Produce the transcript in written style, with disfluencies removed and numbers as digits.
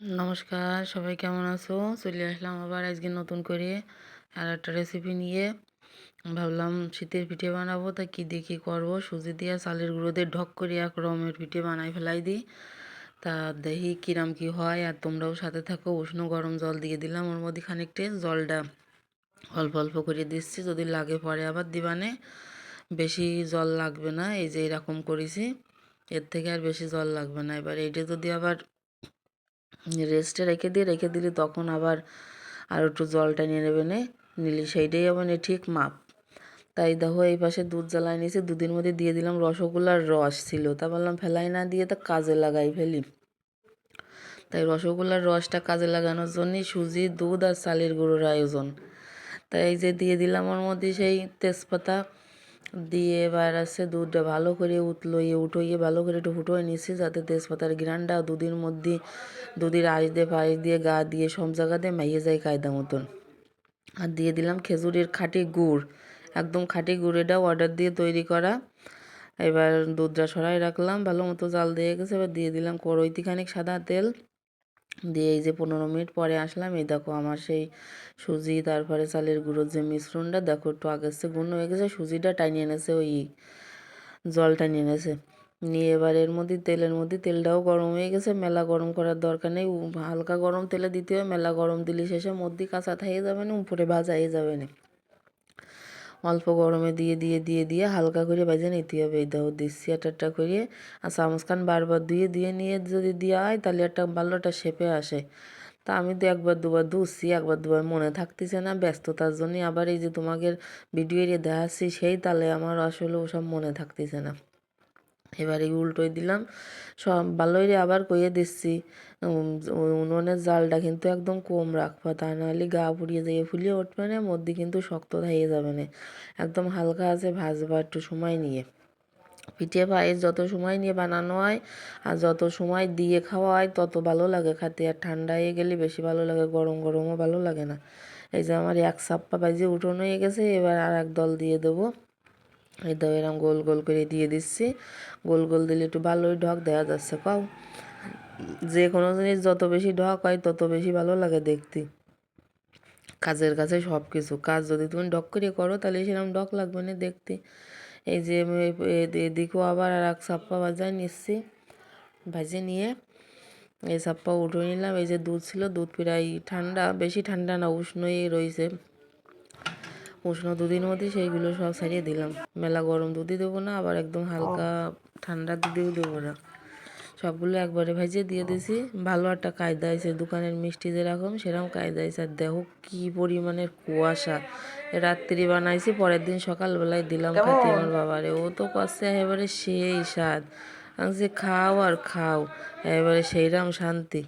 নমস্কার, সবাই কেমন আছো? চলে আসলাম আবার আজকে নতুন করে আর একটা রেসিপি নিয়ে। ভাবলাম শীতের পিঠে বানাবো, তা কী দিয়ে কী করবো। সুজি দিয়ে চালের গুঁড়ো দিয়ে ঢক করে এক রকমের পিঠে বানাই ফেলাই দিই। তা দেখি কিরাম কি হয়, আর তোমরাও সাথে থাকো। উষ্ণ গরম জল দিয়ে দিলাম, ওর মধ্যে খানিকটা জলটা অল্প অল্প করে দিচ্ছি, যদি লাগে পরে আবার দিবানে। বেশি জল লাগবে না, এই যে এরকম করেছি, এর থেকে আর বেশি জল লাগবে না। এবার এইটা যদি আবার রেস্টে রেখে দিলে তখন আবার আর একটু জলটা নিয়ে নেবে, নিলে সেইটাই আবার ঠিক মাপ। তাই দেখো এই পাশে দুধ জ্বালাই নিয়েছি, দুধের মধ্যে দিয়ে দিলাম রসগোল্লার রস ছিল, তা বললাম ফেলাই না দিয়ে তা কাজে লাগাই ফেলি। তাই রসগোল্লার রসটা কাজে লাগানোর জন্যই সুজি, দুধ আর চালের গুঁড়োর আয়োজন। তাই এই যে দিয়ে দিলাম ওর মধ্যে সেই তেজপাতা দিয়ে, এবার আছে দুধটা ভালো করে উঠোইয়ে ভালো করে একটু ফুটোয় নিচ্ছি, যাতে তেজপাতার ঘ্রাণটা দুধের মধ্যে, দুধের আঁশ দিয়ে পায়েস দিয়ে গা দিয়ে সব জায়গাতে মাইয়ে যায় কায়দা মতন। আর দিয়ে দিলাম খেজুরের খাঁটি গুড়, একদম খাঁটি গুড়, এটাও অর্ডার দিয়ে তৈরি করা। এবার দুধটা সরাই রাখলাম, ভালো মতো জাল দিয়ে গেছে। এবার দিয়ে দিলাম কড়াইতে খানিক সাদা তেল দিয়ে, এই যে 15 মিনিট পরে আসলাম, এই দেখো আমার সেই সুজি তারপরে চালের গুঁড়োর যে মিশ্রণটা দেখো একটু আগের চেয়ে ঘন হয়ে গেছে, সুজিটা টানিয়ে এনেছে, ওই জলটা নিয়ে এনেছে। নিয়ে এবার এর মধ্যে তেলটাও গরম হয়ে গেছে, মেলা গরম করার দরকার নেই, হালকা গরম তেলে দিতে হবে। মেলা গরম দিলে শেষে মধ্যে কাঁচা থাইয়ে যাবে না, উপরে ভাজা হয়ে যাবে না। অল্প গরমে দিয়ে হালকা করে ভেজে নিতে হবে। এই দেখো দিচ্ছি একটা করে, আর চামচখান বারবার দিয়ে নিয়ে যদি দেওয়া হয় তাহলে একটা ভালো একটা শেপে আসে। তা আমি তো একবার দুবার ধুচ্ছি, একবার দুবার মনে থাকতেছে না ব্যস্ততার জন্যে। আবার এই যে তোমাকে ভিডিও দেখাচ্ছি, সেই তালে আমার আসলে ওসব মনে থাকতেছে না। এবারে উল্টোই দিলাম, সব ভালোই আবার কইয়ে দিচ্ছি, উনুনের জালটা কিন্তু একদম কম রাখবা, তা নাহলে গা পুড়িয়ে যেয়ে ফুলিয়ে উঠবে না, মধ্যে কিন্তু শক্ত হয়ে যাবে না। একদম হালকা আছে ভাজবা একটু সময় নিয়ে। পিঠে পায়েস যত সময় নিয়ে বানানো হয় আর যত সময় দিয়ে খাওয়া হয় তত ভালো লাগে খেতে, আর ঠান্ডা হয়ে গেলে বেশি ভালো লাগে, গরম গরমও ভালো লাগে না। এই যে আমার এক সাপ্পা বাজে উঠোন হয়ে গেছে, এবার আর এক দল দিয়ে দেবো। এই তো এরকম গোল গোল করে দিয়ে দিচ্ছি, গোল গোল দিলে একটু ভালোই ঢক দেখা যাচ্ছে। পাও, যে কোনো জিনিস যত বেশি ঢক হয় তত বেশি ভালো লাগে দেখতে। কাজের কাছে সব কিছু কাজ যদি তুমি ঢক করে করো তাহলে সেরকম ঢক লাগবে না দেখতে। এই যে আমি এদিকেও আবার আর এক সাপ্পা ভাজায় নিচ্ছি, ভাজে নিয়ে এই সাপ্পা উঠে নিলাম। এই যে দুধ ছিল, দুধ প্রায় ঠান্ডা, বেশি ঠান্ডা না, উষ্ণই রয়েছে। উষ্ণ দুধের মধ্যে সেইগুলো সব ছাড়িয়ে দিলাম, মেলা গরম দুধই দেবো না, আবার একদম হালকা ঠান্ডা দুধেও দেবো না, সবগুলো একবারে ভেজে দিয়ে দিছি। ভালো একটা কায়দা আছে, দোকানের মিষ্টি যেরকম সেরকম কায়দা আছে। আর দেখো কী পরিমাণের কুয়াশা, রাত্রি বানাইছি, পরের দিন সকালবেলায় দিলাম খাতে আমার বাবারে, ও তো করছে এবারে সেই স্বাদ, আমি যে খাও আর খাও, এবারে সেইরাম শান্তি।